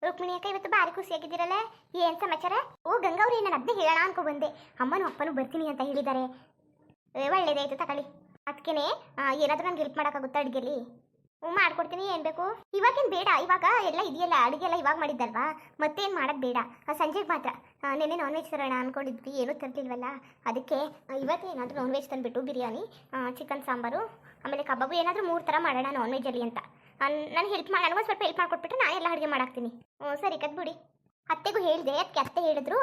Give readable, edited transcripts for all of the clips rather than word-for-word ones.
ರುಕ್ಮಿಣಿ ಅಕ್ಕ ಇವತ್ತು ಭಾರಿ ಖುಷಿಯಾಗಿದ್ದೀರಲ್ಲ, ಏನ್ ಸಮಾಚಾರ? ಓ ಗಂಗಾವ್ರಿ, ನಾನು ಅದನ್ನೇ ಹೇಳೋಣ ಅನ್ಕೊ ಬಂದೆ. ಅಮ್ಮನೂ ಅಪ್ಪನೂ ಬರ್ತೀನಿ ಅಂತ ಹೇಳಿದ್ದಾರೆ. ಒಳ್ಳೇದಾಯ್ತು ತಗೊಳ್ಳಿ. ಅದಕ್ಕೇನೆ ಏನಾದರೂ ನನಗೆ ಹೆಲ್ಪ್ ಮಾಡೋಕ್ಕಾಗುತ್ತಾ ಅಡುಗೆಲಿ? ಹ್ಞೂ ಮಾಡ್ಕೊಡ್ತೀನಿ. ಏನು ಬೇಕು? ಇವಾಗೇನು ಬೇಡ, ಇವಾಗ ಎಲ್ಲ ಇದೆಯಲ್ಲ, ಅಡುಗೆ ಎಲ್ಲ ಇವಾಗ ಮಾಡಿದ್ದಲ್ವಾ, ಮತ್ತೇನು ಮಾಡೋದು ಬೇಡ. ಸಂಜೆಗೆ ಮಾತ್ರ. ನೆನ್ನೆ ನಾನ್ ವೆಜ್ ತರೋಣ ಅಂದ್ಕೊಂಡಿದ್ವಿ, ಏನೂ ತರ್ತಿಲ್ವಲ್ಲ, ಅದಕ್ಕೆ ಇವತ್ತು ಏನಾದರೂ ನಾನ್ ವೆಜ್ ತಂದುಬಿಟ್ಟು ಬಿರಿಯಾನಿ, ಚಿಕನ್ ಸಾಂಬಾರು, ಆಮೇಲೆ ಕಬಾಬು ಏನಾದರೂ 3 ಥರ ಮಾಡೋಣ ನಾನ್ ವೆಜ್ಜಲ್ಲಿ ಅಂತ. ನಾನು ಹೆಲ್ಪ್ ಮಾಡಿ, ನನಗೊಂದು ಸ್ವಲ್ಪ ಹೆಲ್ಪ್ ಮಾಡಿಕೊಟ್ಬಿಟ್ಟು ನಾನು ಎಲ್ಲ ಅಡುಗೆ ಮಾಡಾಕ್ತೀನಿ. ಹ್ಞೂ ಸರಿ ಕದ್ಬಿಡಿ. ಅತ್ತೆಗೂ ಹೇಳಿದೆ, ಅದಕ್ಕೆ ಅತ್ತೆ ಹೇಳಿದ್ರು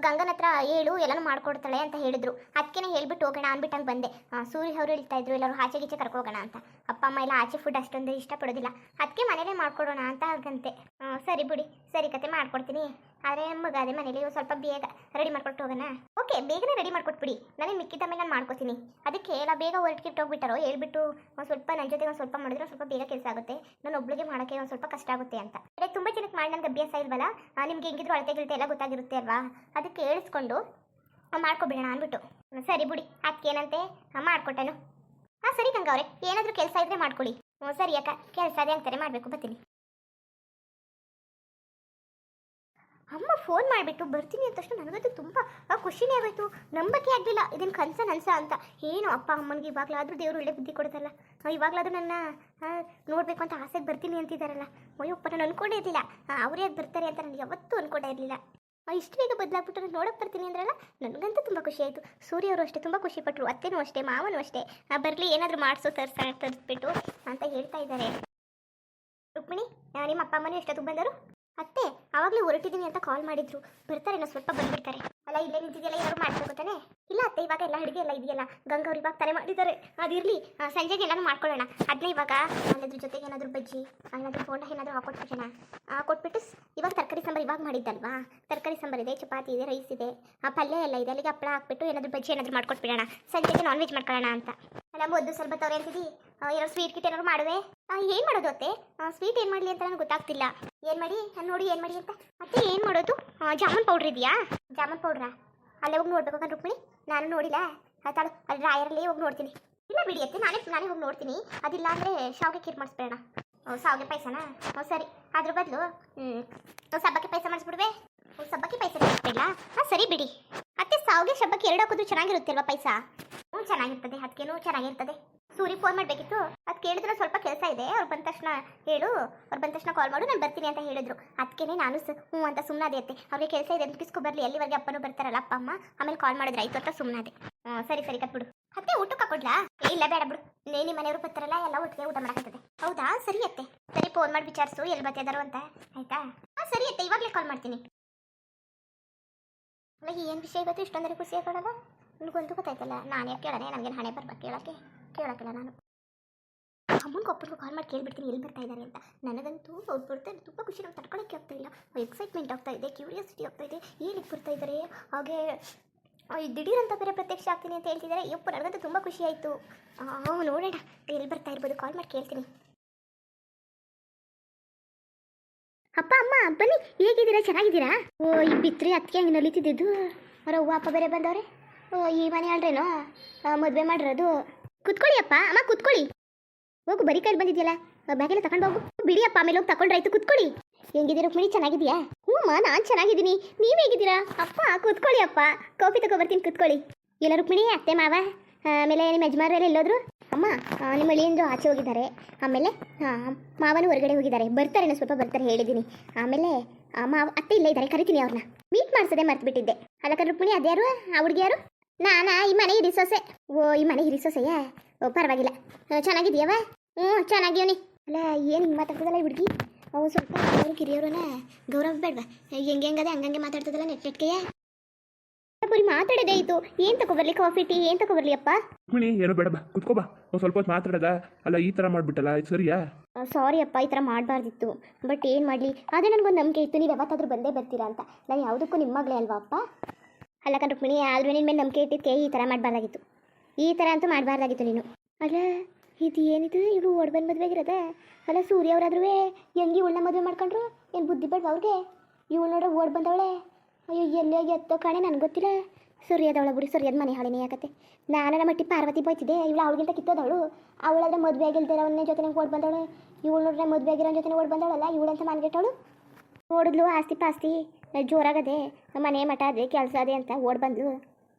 ಗಂಗನ ಹತ್ರ ಹೇಳು ಎಲ್ಲನೂ ಮಾಡ್ಕೊಡ್ತಾಳೆ ಅಂತ ಹೇಳಿದ್ರು. ಅದಕ್ಕೆ ಹೇಳ್ಬಿಟ್ಟು ಹೋಗೋಣ ಅಂದ್ಬಿಟ್ಟು ಹಂಗೆ ಬಂದೆ. ಸೂರ್ಯ ಅವರು ಹೇಳ್ತಾ ಇದ್ರು ಎಲ್ಲರೂ ಆಚೆ ಗೀಚೆ ಕರ್ಕೋಗೋಣ ಅಂತ. ಅಪ್ಪ ಅಮ್ಮ ಎಲ್ಲ ಆಚೆ ಫುಡ್ ಅಷ್ಟೊಂದು ಇಷ್ಟಪಡೋದಿಲ್ಲ, ಅದಕ್ಕೆ ಮನೇಲೇ ಮಾಡ್ಕೊಡೋಣ ಅಂತ ಹಾಗಂತೆ. ಸರಿ ಬಿಡಿ, ಸರಿ ಕತೆ ಮಾಡ್ಕೊಡ್ತೀನಿ. ಆದರೆ ಮಗ ಅದೇ ಮನೇಲಿ ಸ್ವಲ್ಪ ಬೇಗ ರೆಡಿ ಮಾಡ್ಕೊಟ್ಟು ಹೋಗೋಣ. ಓಕೆ, ಬೇಗನೆ ರೆಡಿ ಮಾಡ್ಕೊಟ್ಬಿಡಿ, ನನಗೆ ಮಿಕ್ಕಿದ ಮೇಲೆ ನಾನು ಮಾಡ್ಕೊತೀನಿ. ಅದಕ್ಕೆ ಎಲ್ಲ ಬೇಗ ಹೊರಟಿಟ್ಟು ಹೋಗ್ಬಿಟ್ಟಾರೋ ಹೇಳ್ಬಿಟ್ಟು ಒಂದು ಸ್ವಲ್ಪ ನನ್ನ ಜೊತೆ ಒಂದು ಸ್ವಲ್ಪ ಮಾಡಿದ್ರೆ ಸ್ವಲ್ಪ ಬೇಗ ಕೆಲಸ ಆಗುತ್ತೆ. ನಾನು ಒಬ್ಳಿಗೆ ಮಾಡೋಕ್ಕೆ ಒಂದು ಸ್ವಲ್ಪ ಕಷ್ಟ ಆಗುತ್ತೆ ಅಂತ. ತುಂಬ ಜನಕ್ಕೆ ಮಾಡಿ ನನಗೆ ಅಭ್ಯಾಸ ಇಲ್ವಲ್ಲ, ನಿಮ್ಗೆ ಹೆಂಗಿದ್ರು ಅಳತೆ ಗಿಳತೆ ಎಲ್ಲ ಗೊತ್ತಾಗಿರುತ್ತೆ ಅಲ್ವಾ, ಅದಕ್ಕೆ ಹೇಳಿಸ್ಕೊಂಡು ಮಾಡ್ಕೊಬಿಡೋಣ ಅಂದ್ಬಿಟ್ಟು. ಸರಿ ಬಿಡಿ, ಅದಕ್ಕೇನಂತೆ ಮಾಡ್ಕೊಟ್ಟನು. ಸರಿ ಗಂಗವ್ರೆ, ಏನಾದರೂ ಕೆಲಸ ಇದ್ದರೆ ಮಾಡ್ಕೊಳ್ಳಿ. ಸರಿ ಅಕ್ಕ, ಕೆಲಸ ಅದೇ ಅಂತಾರೆ, ಮಾಡಬೇಕು, ಬರ್ತೀನಿ. ಅಮ್ಮ ಫೋನ್ ಮಾಡಿಬಿಟ್ಟು ಬರ್ತೀನಿ ಅಂತ ತಕ್ಷಣ ನನಗಂತೂ ತುಂಬ ಖುಷಿನೇ ಆಗೋಯ್ತು. ನಂಬಕ್ಕೆ ಆಗಲಿಲ್ಲ, ಇದನ್ನು ಕನಸ ಅಂತ. ಏನು ಅಪ್ಪ ಅಮ್ಮನಿಗೆ ಇವಾಗಲಾದರೂ ದೇವರು ಒಳ್ಳೆ ಬುದ್ಧಿ ಕೊಡ್ತಾರಲ್ಲ, ಇವಾಗಲಾದರೂ ನನ್ನ ನೋಡಬೇಕು ಅಂತ ಆಸೆಗೆ ಬರ್ತೀನಿ ಅಂತಿದ್ದಾರಲ್ಲ. ಅಯ್ಯಪ್ಪ, ನಾನು ಅಂದ್ಕೊಂಡೇ ಇರಲಿಲ್ಲ ಅವರೇ ಬರ್ತಾರೆ ಅಂತ. ನನಗೆ ಯಾವತ್ತೂ ಅಂದ್ಕೊಂಡೇ ಇರಲಿಲ್ಲ. ಇಷ್ಟು ಬೇಗ ಬದಲಾಗ್ಬಿಟ್ಟು ನಾನು ನೋಡೋಕೆ ಬರ್ತೀನಿ ಅಂದ್ರಲ್ಲ, ನನಗಂತೂ ತುಂಬ ಖುಷಿ ಆಯಿತು. ಸೂರ್ಯ ಅವರು ಅಷ್ಟೇ ತುಂಬ ಖುಷಿಪಟ್ಟರು, ಅತ್ತೆನೂ ಅಷ್ಟೇ, ಮಾವನೂ ಅಷ್ಟೇ. ಬರಲಿ ಏನಾದರೂ ಮಾಡಿಸೋ ತರಿಸ್ಬಿಟ್ಟು ಅಂತ ಹೇಳ್ತಾ ಇದ್ದಾರೆ. ರುಕ್ಮಿಣಿ, ನಿಮ್ಮ ಅಪ್ಪ ಅಮ್ಮನೂ ಎಷ್ಟೊತ್ತಿಗೆ ಬಂದರು? ಅತ್ತೆ ಆವಾಗಲೇ ಹೊರಟಿದ್ದೀನಿ ಅಂತ ಕಾಲ್ ಮಾಡಿದ್ರು, ಬರ್ತಾರೆ, ನಾವು ಸ್ವಲ್ಪ ಬಂದುಬಿಡ್ತಾರೆ. ಅಲ್ಲ ಇಲ್ಲೇ ನಿಂತಿದೆಯಲ್ಲ, ಏನಾದ್ರು ಮಾಡ್ಬೇಕು ತಾನೆ? ಇಲ್ಲ ಅತ್ತೆ, ಇವಾಗ ಎಲ್ಲ ಅಡುಗೆ ಎಲ್ಲ ಇದೆಯಲ್ಲ, ಗಂಗವ್ರು ಇವಾಗ ತಾನೇ ಮಾಡಿದ್ದಾರೆ. ಅದಿರಲಿ, ಸಂಜೆಗೆ ಎಲ್ಲನೂ ಮಾಡ್ಕೊಳ್ಳೋಣ. ಅದನ್ನೇ ಇವಾಗ ಅದ್ರ ಜೊತೆಗೆ ಏನಾದರೂ ಬಜ್ಜಿ ಏನಾದರೂ ಬೋಂಡ ಏನಾದರೂ ಹಾಕೊಟ್ಬಿಡೋಣ. ಕೊಟ್ಬಿಟ್ಟು ಇವಾಗ ತರಕಾರಿ ಸಾಂಬಾರು ಇವಾಗ ಮಾಡಿದ್ದಲ್ವಾ, ತರಕಾರಿ ಸಾಂಬಾರು ಇದೆ, ಚಪಾತಿ ಇದೆ, ರೈಸ್ ಇದೆ, ಪಲ್ಯ ಎಲ್ಲ ಇದೆ, ಅಲ್ಲಿಗೆ ಹಪ್ಪಳ ಹಾಕ್ಬಿಟ್ಟು ಏನಾದರೂ ಬಜ್ಜಿ ಏನಾದರೂ ಮಾಡ್ಕೊಟ್ಬಿಡೋಣ. ಸಂಜೆಗೆ ನಾನ್ ವೆಜ್ ಮಾಡ್ಕೊಳ್ಳೋಣ ಅಂತ. ಅಲ್ಲ ಮೊದ್ದು ಸ್ವಲ್ಪ ತವರೆ ಅಂತಿದ್ದಿ, ಏನಾದ್ರು ಸ್ವೀಟ್ ಕಿಟ್ ಏನಾದ್ರು ಮಾಡುವೆ? ಏನು ಮಾಡೋದು ಅತ್ತೆ? ಸ್ವೀಟ್ ಏನು ಮಾಡಲಿ ಅಂತ ನನಗೆ ಗೊತ್ತಾಗ್ತಿಲ್ಲ. ಏನು ಮಾಡಿ ನೋಡಿ, ಏನು ಮಾಡಿ ಅಂತ. ಅತ್ತೆ ಏನು ಮಾಡೋದು? ಜಾಮೂನ್ ಪೌಡ್ರ್ ಇದೆಯಾ? ಜಾಮೂನ್ ಪೌಡ್ರಾ? ಅಲ್ಲೇ ಹೋಗಿ ನೋಡ್ಬೇಕು ರುಕ್ಮಿಣಿ, ನಾನು ನೋಡಿಲ್ಲ. ತಾಳು ಅಲ್ಲಿ ರಾಯರಲ್ಲಿ ಹೋಗಿ ನೋಡ್ತೀನಿ. ಇಲ್ಲ ಬಿಡಿ ಅತ್ತೆ, ನಾನೇ ಹೋಗಿ ನೋಡ್ತೀನಿ. ಅದಿಲ್ಲ ಅಂದರೆ ಶಾವಿಗೆ ಖೀರ್ ಮಾಡಿಸ್ಬೇಡ. ಶಾವಿಗೆ ಪಾಯಸನಾ? ಸರಿ, ಅದ್ರ ಬದಲು ಸಬ್ಬಕ್ಕಿ ಪಾಯಸ ಮಾಡಿಸ್ಬಿಡ್ವೆ. ಸಬ್ಬಕ್ಕಿ ಪಾಯಸ ಮಾಡಿಸ್ಬೇಡ? ಸರಿ ಬಿಡಿ ಅತ್ತೆ. ಶಾವಿಗೆ ಸಬ್ಬಕ್ಕಿ ಎರಡು ಹಾಕೋದು ಚೆನ್ನಾಗಿರುತ್ತೆ ಅಲ್ವಾ ಪಾಯಸ? ಚೆನ್ನಾಗಿರ್ತದೆ, ಅದಕ್ಕೇನು ಚೆನ್ನಾಗಿರ್ತದೆ. ಸೂರಿ ಫೋನ್ ಮಾಡಬೇಕಿತ್ತು, ಅದು ಕೇಳಿದ್ರೆ ಸ್ವಲ್ಪ ಕೆಲಸ ಇದೆ, ಅವ್ರು ಬಂದ ತಕ್ಷಣ ಹೇಳು, ಅವ್ರು ಬಂದ ತಕ್ಷಣ ಕಾಲ್ ಮಾಡು, ನಾನು ಬರ್ತೀನಿ ಅಂತ ಹೇಳಿದ್ರು. ಅದಕ್ಕೇನೆ ನಾನು ಹ್ಞೂ ಅಂತ ಸುಮ್ಮನಾದೆ ಅತ್ತೆ. ಅವ್ರಿಗೆ ಕೆಲಸ ಇದೆ ಅಂತ ಬರಲಿ, ಎಲ್ಲಿವರೆಗೆ ಅಪ್ಪನೂ ಬರ್ತಾರಲ್ಲ ಅಪ್ಪ ಅಮ್ಮ, ಆಮೇಲೆ ಕಾಲ್ ಮಾಡಿದ್ರೆ ಆಯ್ತು ಅಂತ ಸುಮ್ಮನಾದೆ. ಸರಿ ಕಟ್ಬಿಡು ಅತ್ತೆ. ಊಟಕ್ಕೆ ಹಾಕೊಡ್ಲಾ? ಇಲ್ಲ ಬೇಡ ಬಿಡು, ನಿಮ್ಮ ಮನೆಯವರು ಬರ್ತಾರಲ್ಲ, ಎಲ್ಲ ಒಟ್ಟಿಗೆ ಊಟ ಮಾಡಕತ್ತದೆ. ಹೌದಾ? ಸರಿ ಅತ್ತೆ. ಸರಿ, ಫೋನ್ ಮಾಡಿ ವಿಚಾರಿಸು ಎಲ್ಲಿ ಬರ್ತಿದ್ದಾರು ಅಂತ, ಆಯ್ತಾ? ಸರಿ ಅತ್ತೆ, ಇವಾಗಲೇ ಕಾಲ್ ಮಾಡ್ತೀನಿ. ಅಲ್ಲ ಏನು ವಿಷಯ ಇವತ್ತು ಇಷ್ಟೊಂದರೆ ಖುಷಿ ಆಗೋಣಲ್ಲ? ನನಗೊಂದು ಗೊತ್ತಾಯ್ತಲ್ಲ, ನಾನು ಯಾಕೆ ಕೇಳೋಣ? ನನಗೇನು ಹಣೆ ಬರ್ಬೇಕು ಕೇಳೋಕ್ಕಿಲ್ಲ ನಾನು. ಅಮ್ಮನಿಗೆ ಒಬ್ಬರಿಗೂ ಕಾಲ್ ಮಾಡಿ ಕೇಳಿಬಿಡ್ತೀನಿ ಎಲ್ಲಿ ಬರ್ತಾ ಇದ್ದಾರೆ ಅಂತ. ನನಗಂತೂ ಅವ್ರು ಬರ್ತಾ ಇದ್ದಾರೆ, ತುಂಬ ಖುಷಿ, ನಾವು ತಡ್ಕೊಳ್ಳೋಕ್ಕೆ ಆಗ್ತಾ ಇಲ್ಲ. ಎಕ್ಸೈಟ್ಮೆಂಟ್ ಆಗ್ತಾ ಇದೆ, ಕ್ಯೂರಿಯಾಸಿಟಿ ಆಗ್ತಾ ಇದೆ, ಏನಕ್ಕೆ ಬರ್ತಾ ಇದ್ದಾರೆ. ಹಾಗೆ ದಿಢೀರ್ ಅಂತ ಬೇರೆ ಪ್ರತ್ಯಕ್ಷ ಆಗ್ತೀನಿ ಅಂತ ಹೇಳ್ತಿದ್ದಾರೆ. ಯಪ್ಪ, ನನಗಂತೂ ತುಂಬ ಖುಷಿ ಆಯಿತು. ನೋಡೋಣ ಎಲ್ಲಿ ಬರ್ತಾ ಇರ್ಬೋದು, ಕಾಲ್ ಮಾಡಿ ಕೇಳ್ತೀನಿ. ಅಪ್ಪ ಅಮ್ಮ ಬನ್ನಿ, ಹೇಗಿದ್ದೀರಾ? ಚೆನ್ನಾಗಿದ್ದೀರಾ? ಈ ಬಿತ್ರಿ ಅದಕ್ಕೆ ಹಂಗೆ ನಲಿತಿದ್ದು. ಅವರ ಅವ್ವ ಅಪ್ಪ ಬೇರೆ ಬಂದವ್ರೆ. ಈ ಮನೆ ಅಲ್ರೇನೋ ಮದುವೆ ಮಾಡಿರೋದು. ಕುತ್ಕೊಳ್ಳಿ ಅಪ್ಪ ಅಮ್ಮ, ಕುತ್ಕೊಳ್ಳಿ. ಹೋಗು, ಬರೀ ಕೈಲಿ ಬಂದಿದ್ಯಲ್ಲ, ಬ್ಯಾಗೆಲ್ಲ ತಗೊಂಡು ಹೋಗು. ಬಿಡಿ ಅಪ್ಪ, ಆಮೇಲೆ ಹೋಗಿ ತಗೊಂಡ್ರಾಯ್ತು. ಕುತ್ಕೊಳ್ಳಿ. ಹೆಂಗಿದ್ದೀರಾ ರುಕ್ಮಿಣಿ? ಚೆನ್ನಾಗಿದೆಯಾ? ಹ್ಞೂ ಅಮ್ಮ, ನಾನು ಚೆನ್ನಾಗಿದ್ದೀನಿ. ನೀವು ಹೇಗಿದ್ದೀರಾ? ಅಪ್ಪ ಕುತ್ಕೊಳ್ಳಿ ಅಪ್ಪ, ಕಾಫಿ ತಗೊಬರ್ತೀನಿ, ಕುತ್ಕೊಳ್ಳಿ. ಎಲ್ಲ ರುಕ್ಮಿಣಿ, ಅತ್ತೆ ಮಾವ, ಆಮೇಲೆ ನಿಮ್ಮ ಯಜಮಾನರೆಲ್ಲ ಎಲ್ಲೋದ್ರು? ಅಮ್ಮ ನಿಮ್ಮ ಅಳಿಯಂದ್ರು ಆಚೆ ಹೋಗಿದ್ದಾರೆ, ಆಮೇಲೆ ಮಾವನು ಹೊರಗಡೆ ಹೋಗಿದ್ದಾರೆ. ಬರ್ತಾರೆ, ಸ್ವಲ್ಪ ಬರ್ತಾರೆ ಹೇಳಿದ್ದೀನಿ. ಆಮೇಲೆ ಮಾವ ಅತ್ತೆ ಇಲ್ಲೇ ಇದ್ದಾರೆ, ಕರಿತೀನಿ ಅವ್ರನ್ನ. ಮೀಟ್ ಮಾಡಿಸೋದೇ ಮರ್ತ್ಬಿಟ್ಟಿದ್ದೆ. ಅಲ್ಲಕ್ಕ ರುಕ್ಮಿಣಿ, ಅದ್ಯಾರು ಆ ಹುಡುಗಿ ಯಾರು? ನಾನಾ ಈ ಮನೆ ಹಿರಿಸೋಸೆ. ಈ ಮನೆ ಹಿರಿಸೋಸೆಯಾ? ಪರವಾಗಿಲ್ಲ. ಚೆನ್ನಾಗಿದೆಯವ? ಹ್ಞೂ ಚೆನ್ನಾಗಿಯವನಿ. ಅಲ್ಲ ಏನು ಹಿಂಗೆ ಮಾತಾಡ್ತದಲ್ಲ ಈ ಹುಡುಗಿ? ಅವು ಸ್ವಲ್ಪ ಅವರು ಕಿರಿಯವ್ರನ್ನ ಗೌರವ ಬೇಡವಾ? ಹೆಂಗದೆ ಹಂಗಂಗೆ ಮಾತಾಡ್ತದಲ್ಲ ನೆಟ್ಗೆಯ. ಬರೀ ಮಾತಾಡೋದೇ ಆಯಿತು. ಏನು ತಗೊಬರ್ಲಿ? ಕಾಫಿ ಟೀ ಏನು ತಗೊಬರ್ಲಿ ಅಪ್ಪ? ರುಕ್ಮಿಣಿ, ಏನು ಬೇಡ, ಬಾ ಕುತ್ಕೋ, ಬಾ. ಸ್ವಲ್ಪ ಹೊತ್ತು ಮಾತಾಡೋದ ಅಲ್ಲ, ಈ ಥರ ಮಾಡಿಬಿಟ್ಟಲ್ಲ, ಇದು ಸರಿಯಾ? ಸಾರಿ ಅಪ್ಪ, ಈ ಥರ ಮಾಡಬಾರ್ದಿತ್ತು. ಬಟ್ ಏನು ಮಾಡಲಿ, ಅದೇ ನನಗೊಂದು ನಂಬಿಕೆ ಇತ್ತು, ನೀವು ಯಾವತ್ತಾದರೂ ಬಂದೇ ಬರ್ತೀರಾ ಅಂತ. ನಾನು ಯಾವುದಕ್ಕೂ ನಿಮ್ಮ ಮಗಳೇ ಅಲ್ವಾ ಅಪ್ಪ? ಅಲ್ಲ ರುಕ್ಮಿಣಿ, ಆದರೂ ನಿನ್ನ ಮೇಲೆ ನಂಬಿಕೆ ಇಟ್ಟಿದ್ದಕ್ಕೆ ಈ ಥರ ಮಾಡಬಾರ್ದಾಗಿತ್ತು. ಈ ಥರ ಅಂತೂ ಮಾಡಬಾರ್ದಾಗಿತ್ತು ನೀನು. ಅಲ್ಲ ಇದು ಏನಿದು, ಇವರು ಒಡಬನ್ ಮದುವೆಗಿರೋದ? ಅಲ್ಲ ಸೂರ್ಯ ಅವರಾದ್ರೂ ಹೆಂಗೆ ಇವಳನ್ನ ಮದುವೆ ಮಾಡ್ಕೊಂಡ್ರು? ಏನು ಬುದ್ಧಿ ಬೇಡವಾ ಅವ್ರಿಗೆ? ಇವಳು ನೋಡೋ ಓಡ್ ಬಂದವಳೆ. ಅಯ್ಯೋ ಎಲ್ಲೇ ಎತ್ತೋ ಕಾಣೆ, ನನಗೆ ಗೊತ್ತಿಲ್ಲ. ಸೂರ್ಯದವಳ ಬಿಡಿ, ಸೂರ್ಯದ ಮನೆ ಹಾಳಿನೇ ಯಾಕತ್ತೆ. ನಾನು ನಮ್ಮ ಮಟ್ಟಿ ಪಾರ್ವತಿ ಬೈತಿದ್ದೆ, ಇವಳು ಅವಳಿಗಿಂತ ಕಿತ್ತೋದವಳು. ಅವಳಾದ್ರೆ ಮದುವೆ ಆಗಿಲ್ದಿರ ಅವನೇ ಜೊತೆ ನಂಗೆ ಓಡ್ ಬಂದವಳೆ. ಇವಳು ನೋಡ್ರೆ ಮದುವೆ ಆಗಿರೋ ಜೊತೆ ಓಡ್ ಬಂದವಳಲ್ಲ ಇವಳಂತ ಮಾನ್ಗೆಟ್ಟವಳು. ನೋಡಿದ್ಲು ಆಸ್ತಿ ಪಾಸ್ತಿ ಜೋರಾಗದೆ ಮನೆ ಮಠ ಅದೇ ಕೆಲಸ ಅದೇ ಅಂತ ಓಡ್ ಬಂದ್ಲು.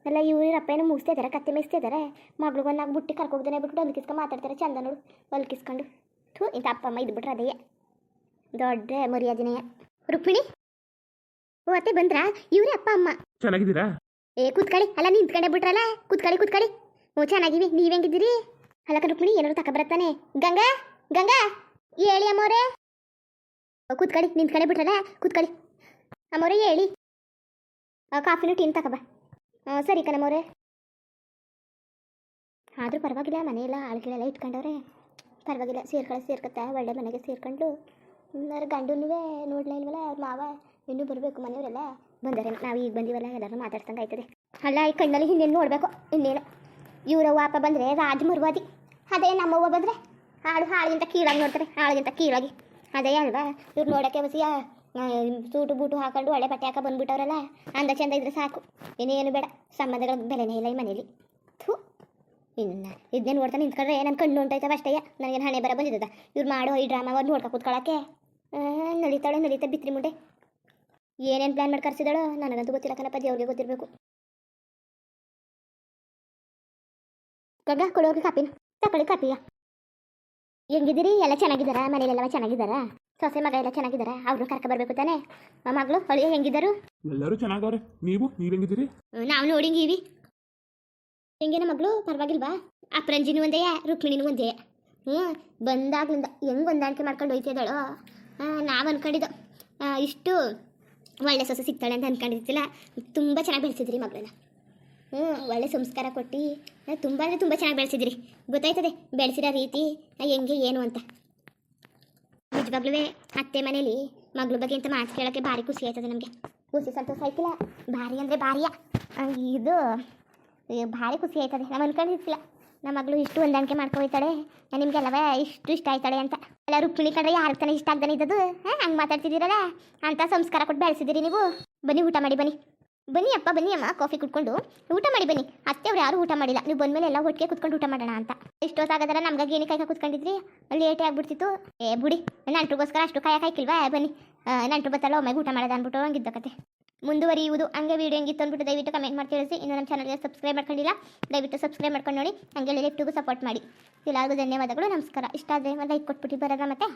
ಎಲ್ಲ ಇವ್ರ ಅಪ್ಪೇನೋ ಮುಗಿಸ್ತಾ ಇದ್ದಾರೆ, ಕತ್ತೆ ಮೇಯಿಸ್ತಾ ಇದ್ದಾರೆ. ಮಗಳಿಗೊಂದು ನಾಲ್ಕು ಬುಟ್ಟಿ ಕರ್ಕೋಗ್ದಾನೆ ಬಿಟ್ಬಿಟ್ಟು ಹೊಲ್ಕಿಸ್ಕೊಂಡು ಮಾತಾಡ್ತಾರೆ ಚಂದ ನೋಡು ಹೊಲ್ಕಿಸ್ಕೊಂಡು. ಇಂಥ ಅಪ್ಪ ಅಮ್ಮ ಇದ್ಬಿಟ್ರೆ ಅದೇ ದೊಡ್ಡ ಮರ್ಯಾದೆನೆಯ. ರುಕ್ಮಿಣಿ ಓ ಅತ್ತೆ ಬಂದ್ರಾ? ಇವ್ರೇ ಅಪ್ಪ ಅಮ್ಮ. ಚೆನ್ನಾಗಿದ್ದೀರಾ? ಕೂತ್ಕೊಳ್ಳಿ. ಅಲ್ಲ ನಿಂತ್ಕೊಂಡೆ ಬಿಟ್ರಲ್ಲ, ಕೂತ್ಕೊಳ್ಳಿ. ಓ ಚೆನ್ನಾಗಿವಿ, ನೀವ್ ಹೆಂಗಿದ್ದೀರಿ? ಅಲ್ಲಕ್ಕ ರುಕ್ಮಿಣಿ ಏನಾದ್ರು ತಕ ಬರತ್ತಾನೆ. ಗಂಗಾ ಗಂಗಾ ಹೇಳಿ ಅಮ್ಮವ್ರೆ. ಕೂತ್ಕೊಳ್ಳಿ, ನಿಂತ್ಕೊಂಡೆ ಬಿಟ್ರಲ್ಲ ಕೂತ್ಕೊಳ್ಳಿ. ಅಮ್ಮವ್ರೆ ಹೇಳಿ. ಕಾಫಿನೂ ಟೀನ್ ತಕಬ. ಸರಿ ಕಣಮ್ಮವ್ರೆ. ಆದರೂ ಪರವಾಗಿಲ್ಲ, ಮನೆಯೆಲ್ಲ ಆಳುಗಳೆಲ್ಲ ಇಟ್ಕೊಂಡವ್ರೆ, ಪರವಾಗಿಲ್ಲ. ಸೇರ್ಕತ್ತ ಒಳ್ಳೆ ಮನೆಗೆ ಸೇರ್ಕೊಂಡು. ಗಂಡನೂ ನೋಡ್ಲೇ ಇಲ್ವಲ್ಲ, ಅವ್ರ ಮಾವ ಇನ್ನೂ ಬರಬೇಕು. ಮನೆಯವರೆಲ್ಲ ಬಂದರೆ ನಾವು ಈಗ ಬಂದೀವಲ್ಲ, ಎಲ್ಲರೂ ಮಾತಾಡ್ತಂಗೆ ಆಯ್ತದೆ. ಅಲ್ಲ ಈ ಕಣ್ಣಲ್ಲಿ ಹಿಂದೇನು ನೋಡಬೇಕು ಇನ್ನೇನು. ಇವರವ್ವ ಅಪ್ಪ ಬಂದರೆ ರಾಜಮರ್ವಾದಿ, ಅದೇ ನಮ್ಮವ್ವ ಬಂದರೆ ಹಾಳಿಗಿಂತ ಕೀಳಾಗಿ ನೋಡ್ತಾರೆ, ಹಾಳಿಗಿಂತ ಕೀಳಾಗಿ. ಅದೇ ಅಲ್ವಾ ಇವ್ರು ನೋಡೋಕ್ಕೆ ಬಸಿಯ ಸೂಟು ಬೂಟು ಹಾಕೊಂಡು ಒಳ್ಳೆ ಬಟ್ಟೆ ಹಾಕ ಬಂದ್ಬಿಟ್ಟವ್ರಲ್ಲ, ಅಂದ ಚಂದ ಇದ್ರೆ ಸಾಕು, ಇನ್ನೇನು ಬೇಡ. ಸಂಬಂಧಗಳ ಬೆಲೆನೇ ಇಲ್ಲ ಈ ಮನೇಲಿ. ಥೂ, ಇನ್ನು ಇದನ್ನೇ ನೋಡ್ತಾ ನಿಂತ್ಕೊಂಡ್ರೆ ನನ್ನ ಕಣ್ಣು ಹೊಂಟೈತವ ಅಷ್ಟೇ. ನನಗೇನು ಹಣೆ ಬರ ಬಂದಿದ್ದದ ಇವ್ರು ಮಾಡೋ ಈ ಡ್ರಾಮಾ ಅವ್ರು ನೋಡ್ಕೊ ಕೂತ್ಕೊಳ್ಳೋಕ್ಕೆ. ನಡೀತಾ ಬಿತ್ರಿ ಮುಂಡೆ. ಏನೇನು ಪ್ಲ್ಯಾನ್ ಮಾಡಿ ಕರ್ಸಿದಾಳೋ ನನಗಂತೂ ಗೊತ್ತಿಲ್ಲ ಕಣಪ್ಪ, ದೇವ್ರಿಗೆ ಗೊತ್ತಿರಬೇಕು. ಗಂಗ ಕೊಡೋಗಿ ಕಾಪಿನ ತಕೊಳ್ಳಿ ಕಾಪಿಯ. ಹೆಂಗಿದ್ದೀರಿ? ಎಲ್ಲ ಚೆನ್ನಾಗಿದ್ದಾರಾ? ಮನೇಲೆಲ್ಲ ಚೆನ್ನಾಗಿದ್ದಾರಾ? ಸೊಸೆ ಮಗ ಎಲ್ಲ ಚೆನ್ನಾಗಿದ್ದಾರಾ? ಅವ್ರನ್ನ ಕರ್ಕ ಬರಬೇಕು ತಾನೇ? ಮಗಳು ಹೊಳಿಯ ಹೆಂಗಿದ್ದರು? ಎಲ್ಲರೂ ಚೆನ್ನಾಗವ್ರೆ. ನೀವು ಹೆಂಗಿದ್ದೀರಿ? ನಾವು ನೋಡಿಂಗೀವಿ. ಹೆಂಗೇನ ಮಗಳು ಪರವಾಗಿಲ್ವಾ? ಅಪ್ರಂಜಿನೂ ಒಂದೇಯ, ರುಕ್ಮಿಣಿನೂ ಒಂದೇ. ಬಂದಾಗ್ಲಿಂದ ಹೆಂಗೆ ಹೊಂದಾಣಿಕೆ ಮಾಡ್ಕೊಂಡು ಹೋಯ್ತಿದ್ದಾಳೋ. ನಾವು ಅನ್ಕೊಂಡಿದ್ದು ಇಷ್ಟು ಒಳ್ಳೆ ಸೊಸೆ ಸಿಗ್ತಾಳೆ ಅಂತ ಅಂದ್ಕೊಂಡಿದ್ದಿಲ್ಲ. ತುಂಬ ಚೆನ್ನಾಗಿ ಬೆಳೆಸಿದ್ರಿ ಮಗಳನ್ನ. ಒಳ್ಳೆ ಸಂಸ್ಕಾರ ಕೊಟ್ಟು ತುಂಬ ಅಂದರೆ ತುಂಬ ಚೆನ್ನಾಗಿ ಬೆಳೆಸಿದ್ರಿ. ಗೊತ್ತಾಯ್ತದೆ ಬೆಳೆಸಿರೋ ರೀತಿ ಹೆಂಗೆ ಏನು ಅಂತ. ನಿಜವಾಗ್ಲೂ ಅತ್ತೆ ಮನೇಲಿ ಮಗಳ ಬಗ್ಗೆ ಅಂತ ಮಾತು ಕೇಳೋಕ್ಕೆ ಭಾರಿ ಖುಷಿ ಆಯ್ತದೆ ನಮಗೆ. ಖುಷಿ ಸಂತೋಷ ಆಯ್ತಿಲ್ಲ, ಭಾರಿ ಅಂದರೆ ಭಾರಿಯ ಇದು ಭಾರಿ ಖುಷಿ ಆಯ್ತದೆ. ನಾವು ಅನ್ಕೊಂಡಿರ್ತಿಲ್ಲ ನಮ್ಮ ಮಗಳು ಇಷ್ಟು ಹೊಂದಾಣಿಕೆ ಮಾಡ್ಕೊಯ್ತಾಳೆ, ನಿಮಗೆಲ್ಲವೇ ಇಷ್ಟ ಆಯ್ತಾಳೆ ಅಂತ. ಎಲ್ಲ ರುಕ್ಮಿಣಿ ಕಂಡ್ರೆ ಯಾರಿಗೆ ತಾನೇ ಇಷ್ಟ ಆಗ್ದಾನೆ ಇದ್ದದು? ಹಂಗೆ ಮಾತಾಡ್ತಿದ್ದೀರಲ್ಲ, ಅಂತ ಸಂಸ್ಕಾರ ಕೊಟ್ಟು ಬೆಳೆಸಿದ್ದೀರಿ ನೀವು. ಬನ್ನಿ ಊಟ ಮಾಡಿ ಬನ್ನಿ ಅಪ್ಪ, ಬನ್ನಿ ಅಮ್ಮ, ಕಾಫಿ ಕುಟ್ಕೊಂಡು ಊಟ ಮಾಡಿ ಬನ್ನಿ. ಅತ್ತೆಯವ್ರು ಯಾರು ಊಟ ಮಾಡಿಲ್ಲ, ನೀವು ಬಂದಮೇಲೆ ಎಲ್ಲ ಒಟ್ಟಿಗೆ ಕುತ್ಕೊಂಡು ಊಟ ಮಾಡೋಣ ಅಂತ. ಇಷ್ಟೊತ್ತಾಗದಾರ ನಮ್ಗಾಗಿ ಏನೇ ಕಾಯ್ಕ ಕುತ್ಕೊಂಡಿದ್ರಿ, ಲೇಟೇ ಆಗ್ಬಿಡ್ತಿತ್ತು. ಬುಡಿ ನಂಟ್ರಿಗೋಸ್ಕರ ಅಷ್ಟು ಕಾಯಕ್ಕಿಲ್ವಾ? ಬನ್ನಿ ನಂಟ್ರು ಬತ್ತಲ್ಲ ಒಮ್ಮೆಗೆ ಊಟ ಮಾಡೋದು ಅಂದ್ಬಿಟ್ಟು ಹಂಗಿದ್ದ ಕತೆ ಮುಂದುವರಿಯುವುದು. ಹಂಗೆ ವೀಡಿಯೋ ಹೆಂಗಿತ್ತು ಅಂದ್ಬಿಟ್ಟು ದಯವಿಟ್ಟು ಕಮೆಂಟ್ ಮಾಡಿ ತಿಳಿಸಿ. ಇನ್ನು ನಮ್ಮ ಚಾನಲ್ಗೆ ಸಬ್ಸ್ಕ್ರೈಬ್ ಮಾಡ್ಕೊಂಡಿಲ್ಲ, ದಯವಿಟ್ಟು ಸಬ್ಸ್ಕ್ರೈಬ್ ಮಾಡ್ಕೊಂಡು ನೋಡಿ. ಹಂಗೆ ಲೆಫ್ಟಿಗೂ ಸಪೋರ್ಟ್ ಮಾಡಿ. ಎಲ್ಲರಿಗೂ ಧನ್ಯವಾದಗಳು, ನಮಸ್ಕಾರ. ಇಷ್ಟ ಆದರೆ ಲೈಕ್ ಕೊಟ್ಬಿಟ್ಟು ಬರೋಣ ಮತ್ತೆ.